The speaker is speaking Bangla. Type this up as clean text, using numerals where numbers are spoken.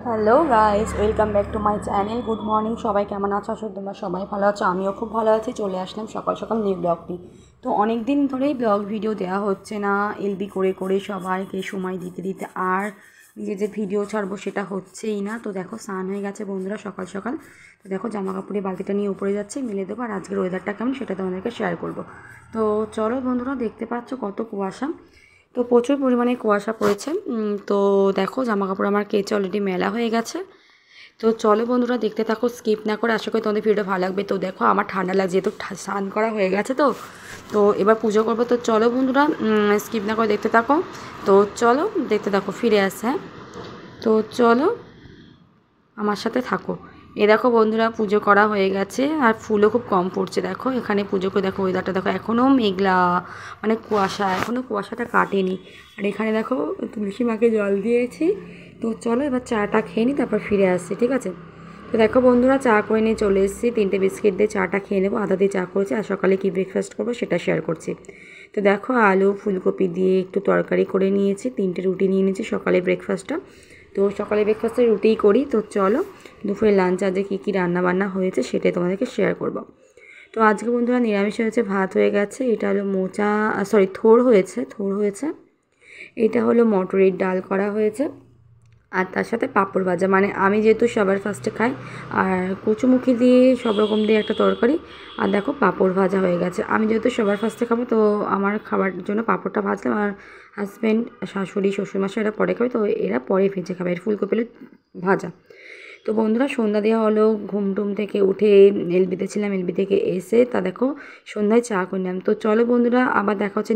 Hello guys, welcome back to my channel. Good morning, সবাই কেমন আছো? আসলে তোমরা সবাই ভালো আছো, আমিও খুব ভালো আছি। চলে আসলাম সকাল সকাল নিউ ব্লগ নিয়ে। তো অনেক দিন ধরেই ব্লগ ভিডিও দেওয়া হচ্ছে না, এলবি করে করে সবাইকে সময় দিতে দিতে আর যে ভিডিও ছাড়বো সেটা হচ্ছেই না। তো দেখো স্নান হয়ে গেছে বন্ধুরা সকাল সকাল। তো দেখো জামা কাপড়ের বালতিটা নিয়ে উপরে যাচ্ছে, মেলে দেবো। আর আজকের ওয়েদারটা কেমন সেটা তোমাদেরকে শেয়ার করবো। তো চলো বন্ধুরা, দেখতে পাচ্ছ কত কুয়াশা। তো প্রচুর পরিমাণে কুয়াশা পড়েছে। তো দেখো জামাকাপড় আমার কেচে অলরেডি মেলা হয়ে গেছে। তো চলো বন্ধুরা, দেখতে থাকো, স্কিপ না করে। আশা করি তোমাদের ভিডিওটা ভালো লাগবে। তো দেখো আমার ঠান্ডা লাগছে, যেহেতু স্নান করা হয়ে গেছে। তো এবার পুজো করবো। তো চলো বন্ধুরা, স্কিপ না করে দেখতে থাকো। তো চলো দেখতে থাকো, ফিরে আসে। হ্যাঁ, তো চলো আমার সাথে থাকো। এ দেখো বন্ধুরা, পুজো করা হয়ে গেছে আর ফুলও খুব কম পড়ছে। দেখো এখানে পুজো করে দেখো ওয়েদারটা দেখো, এখনও মেঘলা, মানে কুয়াশা, এখনও কুয়াশাটা কাটেনি। আর এখানে দেখো তুলসী মাকে জল দিয়েছি। তো চলো এবার চাটা খেয়ে নিই, তারপর ফিরে আসছি, ঠিক আছে? তো দেখো বন্ধুরা, চা করে নিয়ে চলে এসেছি। 3টে বিস্কিট দিয়ে চাটা খেয়ে নেবো, আদা দিয়ে চা করেছি। আর সকালে কী ব্রেকফাস্ট করবো সেটা শেয়ার করছি। তো দেখো আলু ফুলকপি দিয়ে একটু তরকারি করে নিয়েছি, 3টে রুটি নিয়ে নিয়েছি সকালে ব্রেকফাস্টটা। তো সকালে ব্রেকফাস্টে রুটিই করি। তো চলো দুপুরে লাঞ্চ আজকে কী রান্নাবান্না হয়েছে সেটাই তোমাদেরকে শেয়ার করব। তো আজকে বন্ধুরা নিরামিষ হয়েছে, ভাত হয়ে গেছে। এটা হলো থোড় হয়েছে। এটা হলো মটরের ডাল করা হয়েছে। আর তার সাথে পাঁপড় ভাজা, মানে আমি যেহেতু সবার ফার্স্টে খাই। আর কচুমুখি দিয়ে সব রকম দিয়ে একটা তরকারি। আর দেখো পাঁপড় ভাজা হয়ে গেছে। আমি যেহেতু সবার ফার্স্টে খাবো, তো আমার খাবার জন্য পাঁপড়টা ভাজলাম। আর হাজব্যান্ড, শাশুড়ি, শ্বশুরমশাই এরা পরে খাবে, তো এরা পরে ভেজে খাবে। আর ফুলকপি ভাজা। তো বন্ধুরা, সন্ধ্যা দেওয়া হলো। ঘুম থেকে উঠে এলবিতে ছিলাম, এলবি থেকে এসে তা দেখো সন্ধ্যায় চা করলাম। তো চলো বন্ধুরা, আবার দেখা হচ্ছে